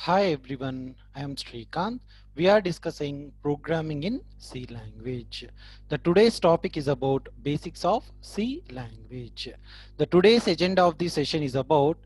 Hi everyone, I am Srikanth. We are discussing programming in C language. The today's topic is about basics of C language. The today's agenda of the session is about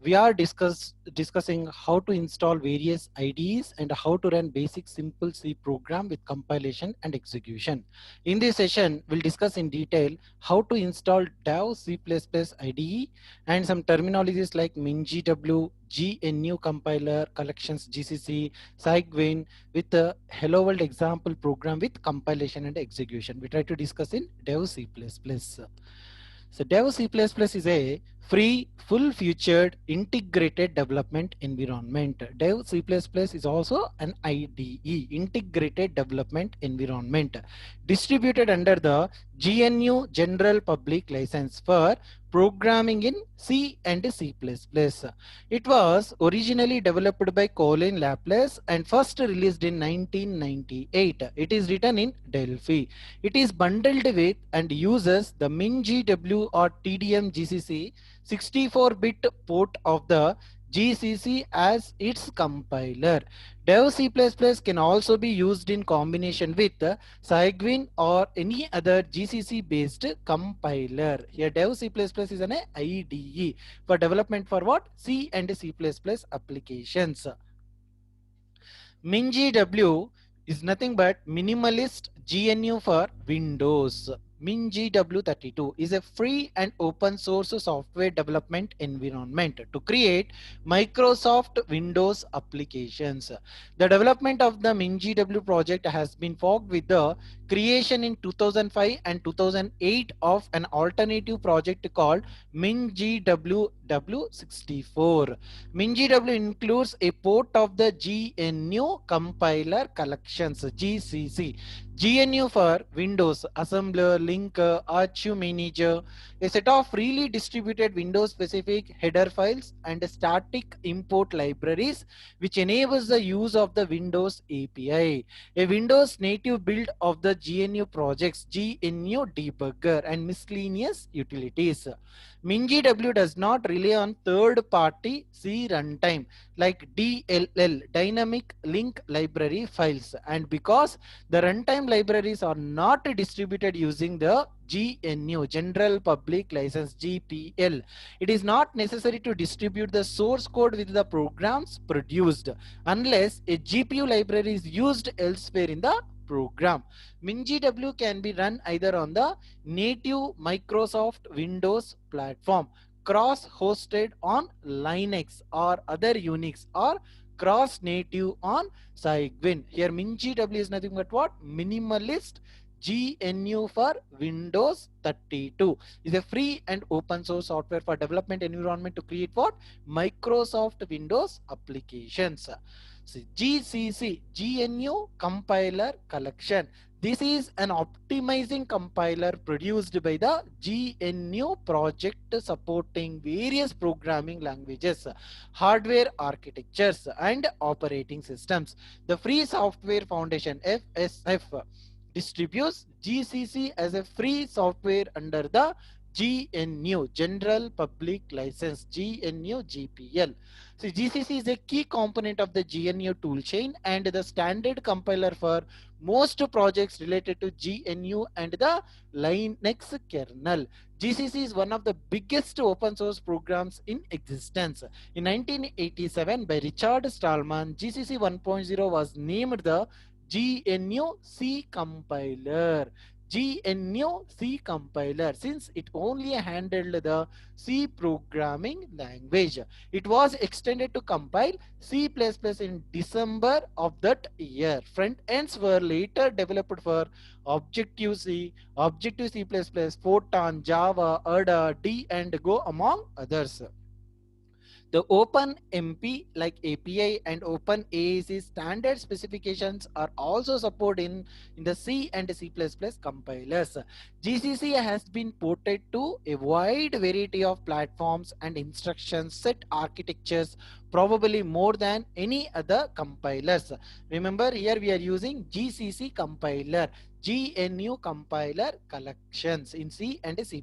we are discussing how to install various IDEs and how to run basic simple C program with compilation and execution. In this session, we'll discuss in detail how to install Dev C++ IDE and some terminologies like MinGW, GNU compiler, collections GCC, Cygwin with a Hello World example program with compilation and execution. We try to discuss in Dev C++. So Dev C++ is a free, full-featured, integrated development environment. Dev C++ is also an IDE, integrated development environment, distributed under the GNU General Public License for programming in C and C++. It was originally developed by Colin Laplace and first released in 1998. It is written in Delphi. It is bundled with and uses the MinGW or TDM GCC 64-bit port of the GCC as its compiler. Dev C++ can also be used in combination with Cygwin or any other GCC-based compiler. Here Dev C++ is an IDE for development for what? C and C++ applications. MinGW is nothing but minimalist GNU for Windows. MinGW32 is a free and open source software development environment to create Microsoft Windows applications. The development of the MinGW project has been forked with the creation in 2005 and 2008 of an alternative project called MinGW W64. MinGW includes a port of the GNU compiler collections GCC. GNU for Windows, Assembler, Linker, Archive Manager, a set of freely distributed Windows specific header files and static import libraries which enables the use of the Windows API. A Windows native build of the GNU projects, GNU debugger and miscellaneous utilities. MinGW does not rely on third-party C runtime like DLL (Dynamic Link Library) files, and because the runtime libraries are not distributed using the GNU General Public License (GPL), it is not necessary to distribute the source code with the programs produced unless a GPU library is used elsewhere in the program. MinGW can be run either on the native Microsoft Windows platform, cross-hosted on Linux or other Unix, or cross-native on Cygwin. Here MinGW is nothing but what? Minimalist GNU for Windows 32 is a free and open source software for development environment to create what? Microsoft Windows applications. So GCC, GNU Compiler Collection. This is an optimizing compiler produced by the GNU project supporting various programming languages, hardware architectures, and operating systems. The Free Software Foundation FSF distributes GCC as a free software under the GNU General Public License GNU GPL. So GCC is a key component of the GNU toolchain and the standard compiler for most projects related to GNU and the Linux kernel. GCC is one of the biggest open source programs in existence. In 1987, by Richard Stallman, GCC 1.0 was named the GNU C compiler. GNU C compiler, since it only handled the C programming language. It was extended to compile C++ in December of that year. Front ends were later developed for Objective-C, Objective-C++, Photon, Java, Ada, D, and Go, among others. The OpenMP like API and OpenAAC standard specifications are also supported in the C and C++ compilers. GCC has been ported to a wide variety of platforms and instruction set architectures, probably more than any other compilers. Remember, here we are using GCC compiler, GNU compiler collections in C and C++.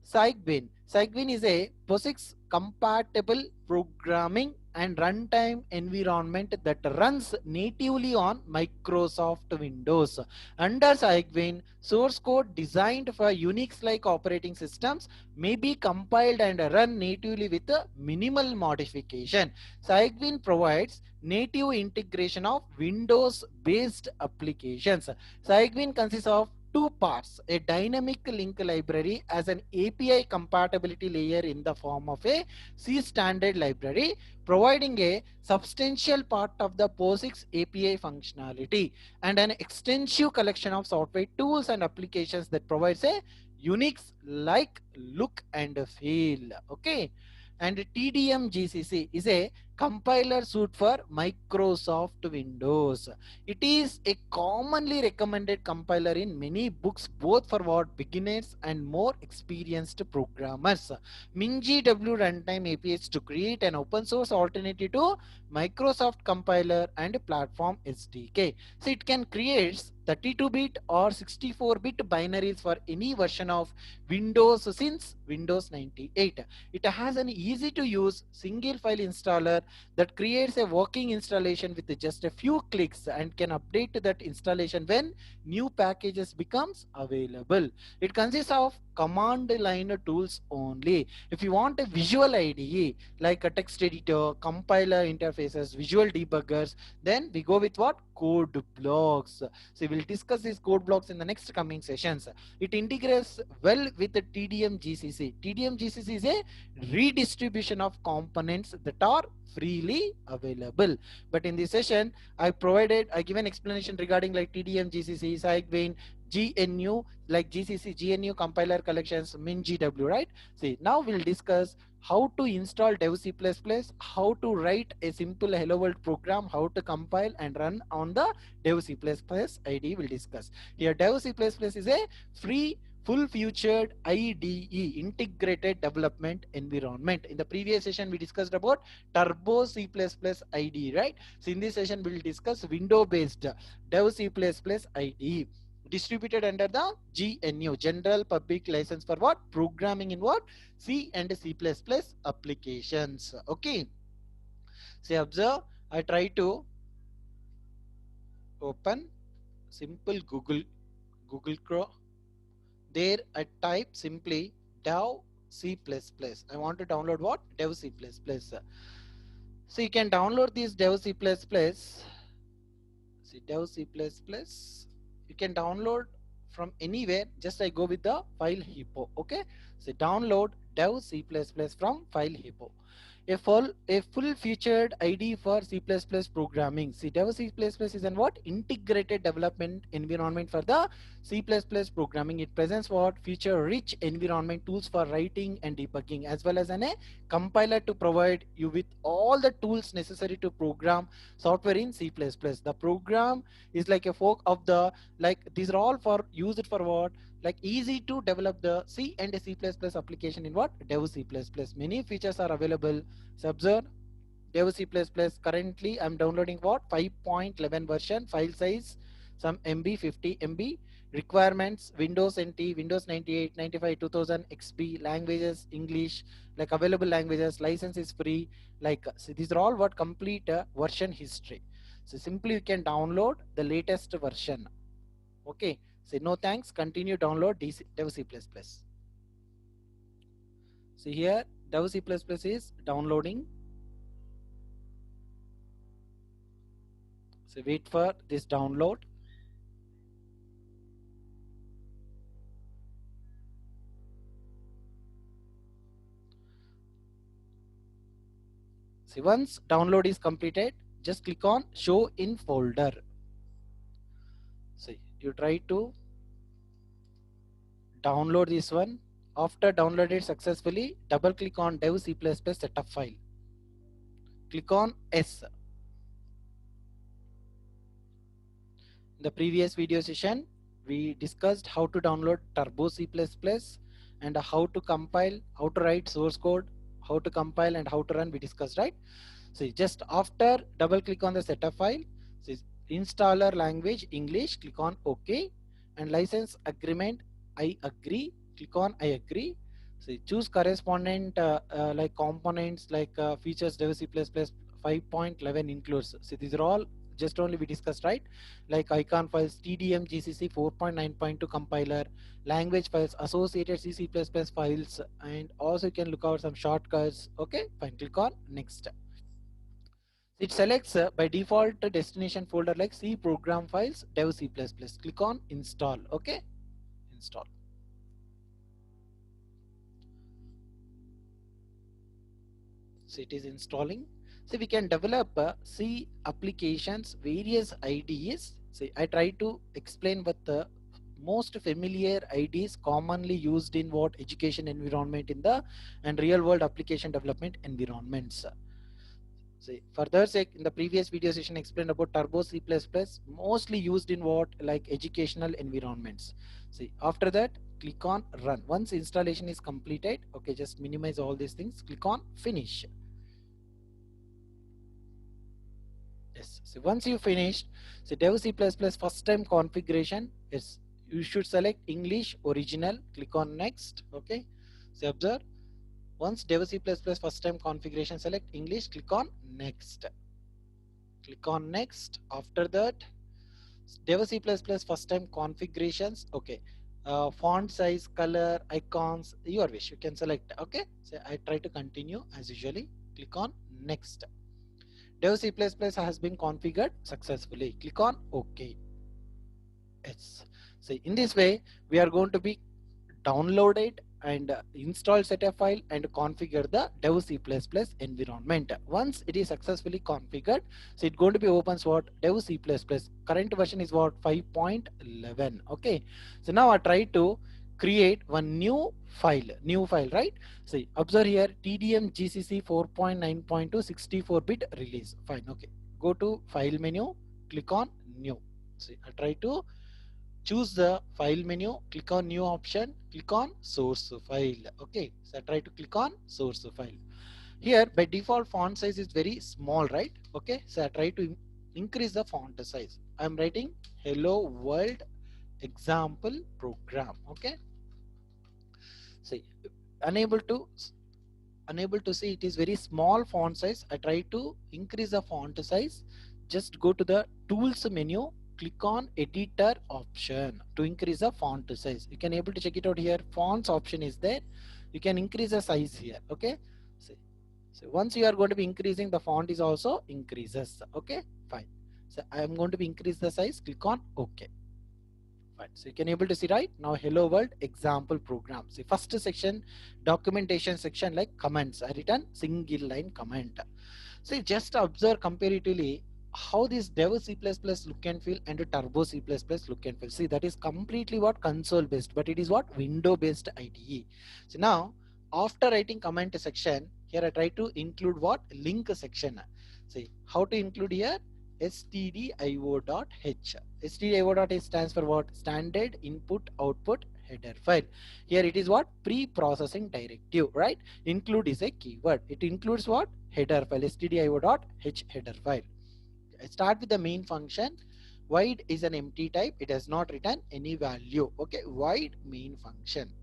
Cygwin. Cygwin is a POSIX compatible programming and runtime environment that runs natively on Microsoft Windows. Under Cygwin, source code designed for Unix-like operating systems may be compiled and run natively with a minimal modification. Cygwin provides native integration of Windows-based applications. Cygwin consists of two parts: a dynamic link library as an API compatibility layer in the form of a C standard library, providing a substantial part of the POSIX API functionality, and an extensive collection of software tools and applications that provides a Unix like look and feel. Okay. And TDM GCC is a compiler suite for Microsoft Windows. It is a commonly recommended compiler in many books, both for what beginners and more experienced programmers. MinGW runtime APIs to create an open source alternative to Microsoft compiler and platform SDK. So it can create 32-bit or 64-bit binaries for any version of Windows since Windows 98. It has an easy to use single file installer that creates a working installation with just a few clicks and can update that installation when new packages becomes available. It consists of command line tools only. If you want a visual IDE like a text editor, compiler interfaces, visual debuggers, then we go with what? Code blocks. So we'll discuss these code blocks in the next coming sessions. It integrates well with the TDM GCC. TDM GCC is a redistribution of components that are freely available. But in this session, I give an explanation regarding like TDM, GCC, Cygwin, GNU, like GCC, GNU compiler collections, MinGW, right? See, now we'll discuss how to install Dev C++, how to write a simple Hello World program, how to compile and run on the Dev C++ IDE we'll discuss. Here Dev C++ is a free full-featured IDE, integrated development environment. In the previous session, we discussed about Turbo C++ IDE, right? So in this session, we'll discuss window-based Dev C++ IDE, distributed under the GNU, General Public License for what? Programming in what? C and C++ applications. Okay. So observe, I try to open simple Google Chrome. There I type simply Dev C++. I want to download what? Dev C++. So you can download this Dev C++. See, Dev C++. You can download from anywhere. Just I go with the file hippo. Okay. So download Dev C++ from file hippo. A full featured IDE for C++ programming. See, Dev C++ is an what? Integrated development environment for the C++ programming. It presents what? Feature rich environment tools for writing and debugging, as well as a compiler to provide you with all the tools necessary to program software in C++. The program is like a fork of the, like these are all for used for what? Like easy to develop the C and C++ application in what? Dev C++. Many features are available. So observe Dev C++. Currently I'm downloading what? 5.11 version. File size some MB, 50 MB. Requirements: Windows NT, Windows 98, 95, 2000 XP. Languages English. Like available languages. License is free. Like so these are all what? Complete version history. So simply you can download the latest version. Okay. Say no thanks. Continue download Dev C++. See here Dev C++ is downloading. So wait for this download. See, once download is completed, just click on show in folder. See, you try to download this one. After downloaded successfully, double click on Dev C++ setup file. Click on S. In the previous video session, we discussed how to download Turbo C++ and how to compile, how to write source code, how to compile and how to run we discussed, right? So just after double click on the setup file, so installer language English, click on OK, and license agreement I agree, click on I agree. See, choose correspondent like components like features dev C++ 5.11 includes. See, these are all just only we discussed, right? Like icon files, TDM GCC 4.9.2 compiler, language files, associated C++ files, and also you can look out some shortcuts. Okay, fine. Click on next. It selects by default destination folder like C program files, dev C++. Click on install. Okay, install. So it is installing. So we can develop C applications, various IDEs. So I try to explain what the most familiar IDEs commonly used in what education environment in the and real world application development environments. See, further sake in the previous video session explained about Turbo C++, mostly used in what like educational environments. See, after that click on run. Once installation is completed, okay, just minimize all these things, click on finish. Yes. So once you finished, so dev C++ first time configuration is you should select English original. Click on next. Okay. So observe once dev C++ first time configuration select English. Click on next. Click on next. After that, dev C++ first time configurations. Okay. Font size, color, icons, your wish. You can select. Okay. So I try to continue as usually. Click on next. Dev C++ has been configured successfully. Click on OK. Yes. See, in this way, we are going to be download it and install setup file and configure the dev C++ environment. Once it is successfully configured, so it's going to be opens what dev C++. Current version is what 5.11. Okay. So now I try to create one new file, right? See, observe here TDM GCC 4.9.2 64-bit release. Fine. Okay. Go to file menu, click on new. See, I try to choose the file menu, click on new option, click on source file. Okay, so I try to click on source file. Here by default font size is very small, right? Okay, so I try to increase the font size. I'm writing hello world example program. Okay, see, unable to unable to see it is very small font size. I try to increase the font size. Just go to the tools menu, click on editor option to increase the font size. You can able to check it out here. Fonts option is there. You can increase the size here. Okay. So once you are going to be increasing, the font is also increases. Okay, fine. So I am going to be increase the size. Click on OK. Fine. So you can able to see right now hello world example program. See first section documentation section like comments. I written single line comment. See just observe comparatively how this dev C++ look and feel and turbo C++ look and feel. See that is completely what console based, but it is what window based IDE. So now after writing comment section here I try to include what link section. See how to include here stdio.h. Stdio.h stands for what? Standard input output header file. Here it is what? Pre-processing directive, right? Include is a keyword. It includes what? Header file, stdio.h header file. I start with the main function. Void is an empty type. It does not return any value. Okay, void main function.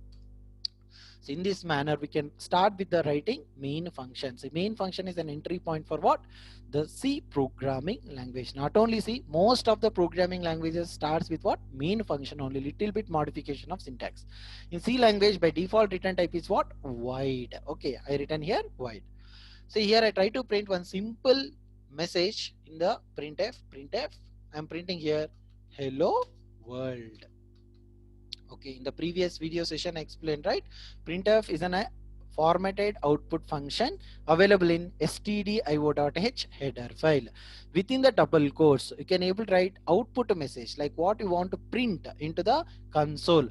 So in this manner, we can start with the writing main function. So main function is an entry point for what? The C programming language. Not only C, most of the programming languages starts with what? Main function only, little bit modification of syntax. In C language, by default return type is what? Void. Okay, I written here void. So here I try to print one simple message in the printf. I'm printing here hello world. Okay, in the previous video session I explained, right? Printf is a formatted output function available in stdio.h header file. Within the double quotes you can able to write output message like what you want to print into the console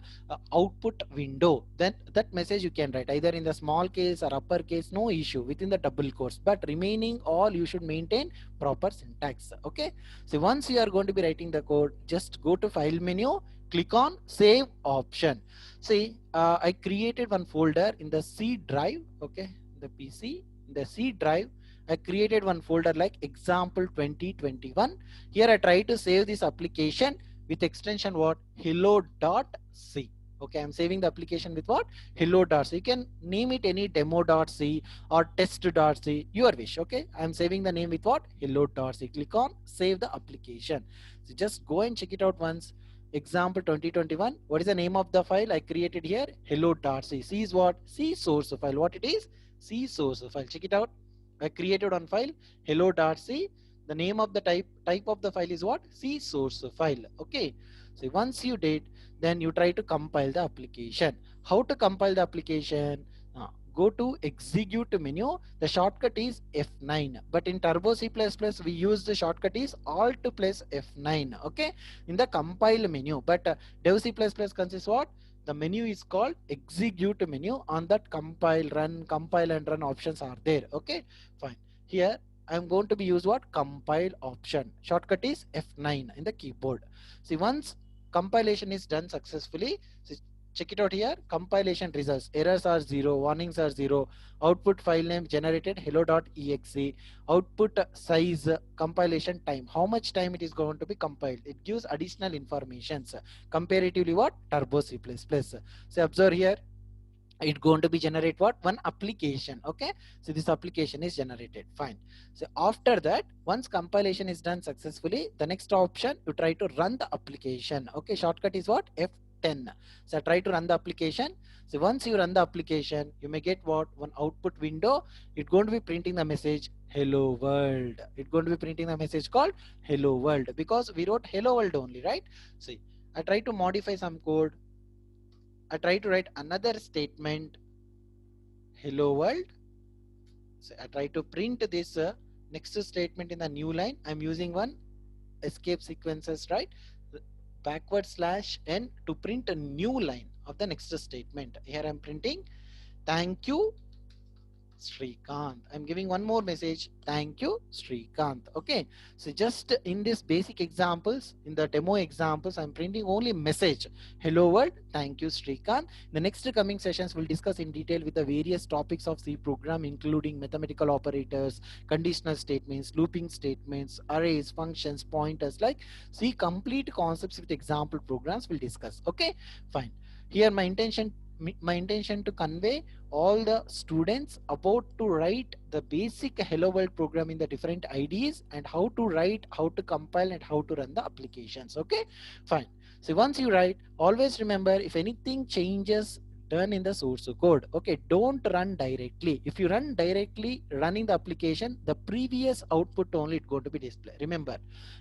output window. Then that message you can write either in the small case or upper case, no issue within the double quotes, but remaining all you should maintain proper syntax. Okay, so once you are going to be writing the code, just go to file menu, click on save option. See, I created one folder in the C drive. Okay, the PC in the C drive I created one folder like example 2021. Here I try to save this application with extension what hello.c. Okay, I'm saving the application with what? Hello.c. You can name it any demo.c or test.c, your wish. Okay, I'm saving the name with what? Hello.c. Click on save the application. So just go and check it out once. Example 2021. What is the name of the file I created here? Hello.c. C is what? C source file. What it is? C source file. Check it out. I created one file hello.c. The name of the type of the file is what? C source file. Okay. So once you did, then you try to compile the application. How to compile the application? Go to execute menu. The shortcut is F9, but in Turbo C++ we use the shortcut is Alt plus F9. Okay, in the compile menu, but Dev C++ consists what? The menu is called execute menu. On that compile and run options are there. Okay, fine. Here I'm going to be use what? Compile option. Shortcut is F9 in the keyboard. See, once compilation is done successfully, so check it out here. Compilation results: errors are 0, warnings are 0, output file name generated hello.exe, output size, compilation time, how much time it is going to be compiled. It gives additional informations comparatively what? Turbo C++. So observe here, it's going to be generate what? One application. Okay, so this application is generated. Fine. So after that, once compilation is done successfully, the next option, you try to run the application. Okay, shortcut is what? F10. So try to run the application. So once you run the application, you may get what? One output window. It's going to be printing the message hello world. It's going to be printing the message called hello world, because we wrote hello world only, right? See, I try to modify some code. I try to write another statement hello world. So I try to print this next statement in the new line. I'm using one escape sequences, right? Backward slash n to print a new line of the next statement. Here I'm printing thank you Srikanth. I'm giving one more message. Thank you, Srikanth. Okay. So just in this basic examples, in the demo examples, I'm printing only message. Hello world. Thank you, Srikanth. The next coming sessions will discuss in detail with the various topics of C program, including mathematical operators, conditional statements, looping statements, arrays, functions, pointers, like C complete concepts with example programs we'll discuss. Okay, fine. Here my intention to convey all the students about to write the basic hello world program in the different IDs, and how to write, how to compile, and how to run the applications. Okay, fine. So once you write, always remember, if anything changes done in the source code, okay, don't run directly. If you run directly running the application, the previous output only it going to be displayed. Remember,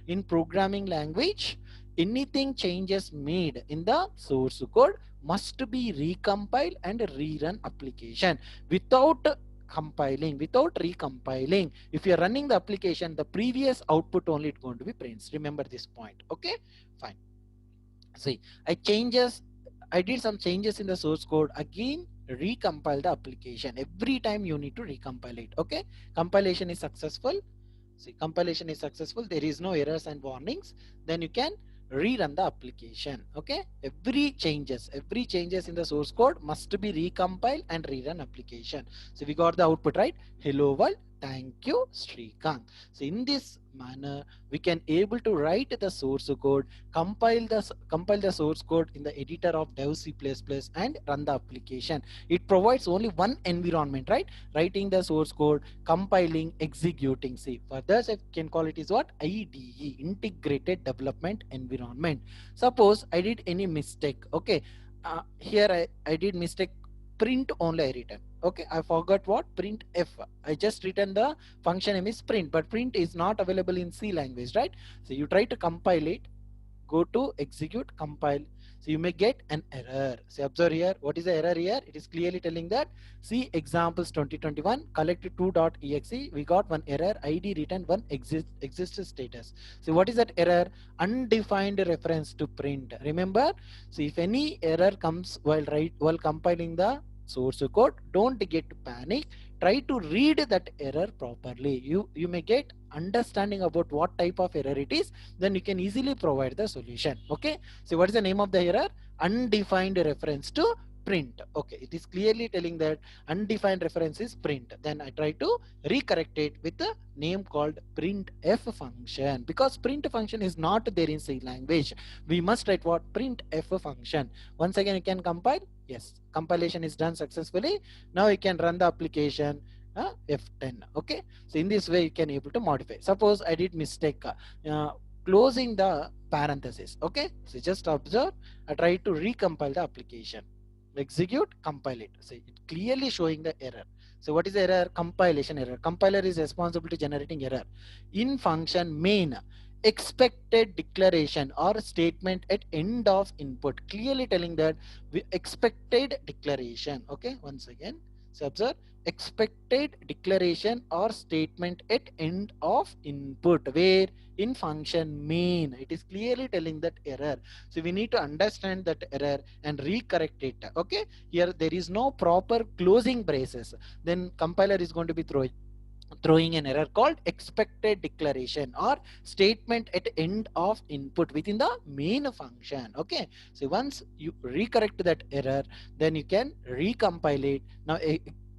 in programming language, anything changes made in the source code must be recompiled and rerun application without compiling, without recompiling. If you're running the application, the previous output only it's going to be prints. Remember this point. Okay, fine. See, I did some changes in the source code. Again, recompile the application. Every time you need to recompile it. Okay, compilation is successful. See, compilation is successful. There is no errors and warnings. Then you can rerun the application. Okay, every changes in the source code must be recompiled and rerun application. So we got the output, right? Hello world, thank you Srikanth. So in this manner, we can able to write the source code, compile the source code in the editor of Dev C++ and run the application. It provides only one environment, right? Writing the source code, compiling, executing. See, for this I can call it is what? IDE, integrated development environment. Suppose I did any mistake. Okay, here I did mistake, print only I written. Okay, I forgot what? Print f. I just written the function name is print, but print is not available in C language, right? So you try to compile it, go to execute, compile. So you may get an error. So observe here, what is the error here? It is clearly telling that C examples 2021 collect2.exe. We got one error, ID written one exist status. So what is that error? Undefined reference to print. Remember, so if any error comes while compiling the source code, don't get panic. Try to read that error properly. You may get understanding about what type of error it is, then you can easily provide the solution. Okay, so what is the name of the error? Undefined reference to print. Okay, it is clearly telling that undefined reference is print. Then I try to recorrect it with a name called printf function, because print function is not there in C language. We must write what? Printf function. Once again you can compile. Yes, compilation is done successfully. Now you can run the application. F10. Okay, so in this way you can able to modify. Suppose I did mistake closing the parenthesis. Okay, so just observe. I try to recompile the application, execute, compile it. So it clearly showing the error. So what is the error? Compilation error. Compiler is responsible to generating error in function main. Expected declaration or statement at end of input, clearly telling that we expected declaration. Okay, once again, so observe, expected declaration or statement at end of input, where in function main. It is clearly telling that error. So we need to understand that error and recorrect it. Okay, here there is no proper closing braces, then compiler is going to be throwing an error called expected declaration or statement at end of input within the main function. Okay, so once you recorrect that error, then you can recompile it. Now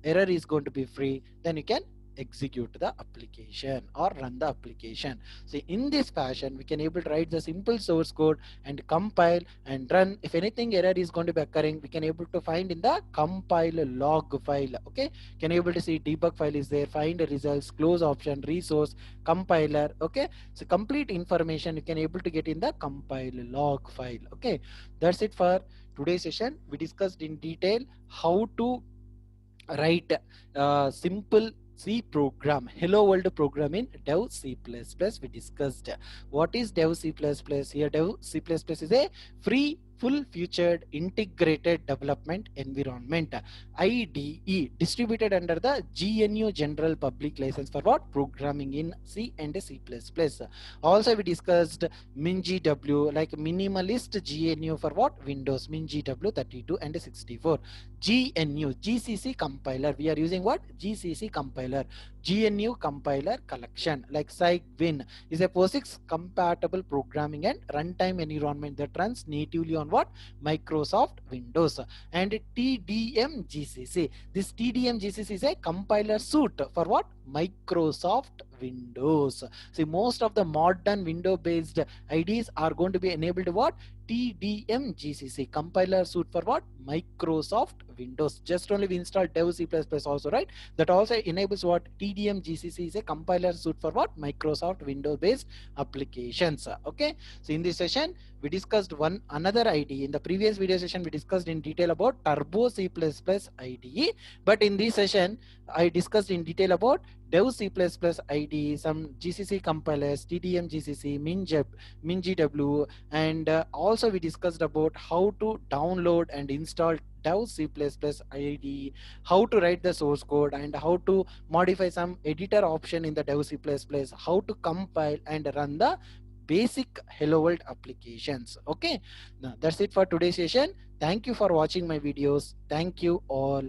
error is going to be free, then you can execute the application or run the application. So in this fashion we can able to write the simple source code and compile and run. If anything error is going to be occurring, we can able to find in the compile log file. Okay, can able to see debug file is there, find the results, close option, resource, compiler. Okay, so complete information you can able to get in the compile log file. Okay, that's it for today's session. We discussed in detail how to write simple C program, hello world program in dev C++. We discussed what is dev C++. Here dev C++ is a free full featured integrated development environment, IDE, distributed under the GNU general public license for what? Programming in C and C++. Also we discussed MinGW, like minimalist GNU for what? Windows, MinGW 32 and 64. GNU, GCC compiler. We are using what? GCC compiler. GNU compiler collection, like Cygwin is a POSIX compatible programming and runtime environment that runs natively on what? Microsoft Windows. And TDM GCC. This TDM GCC is a compiler suite for what? Microsoft Windows. See, most of the modern Windows based IDs are going to be enabled what? TDM GCC compiler suite for what? Microsoft Windows. Just only we install dev C++ also, right? That also enables what? TDM GCC is a compiler suite for what? Microsoft Windows based applications. Okay, so in this session we discussed one another IDE. In the previous video session we discussed in detail about Turbo C++ IDE, but in this session I discussed in detail about dev C++ IDE, some GCC compilers, TDM GCC, MinGW, and also we discussed about how to download and install dev C++ IDE, how to write the source code, and how to modify some editor option in the dev C++, how to compile and run the basic hello world applications. Okay, now that's it for today's session. Thank you for watching my videos. Thank you all.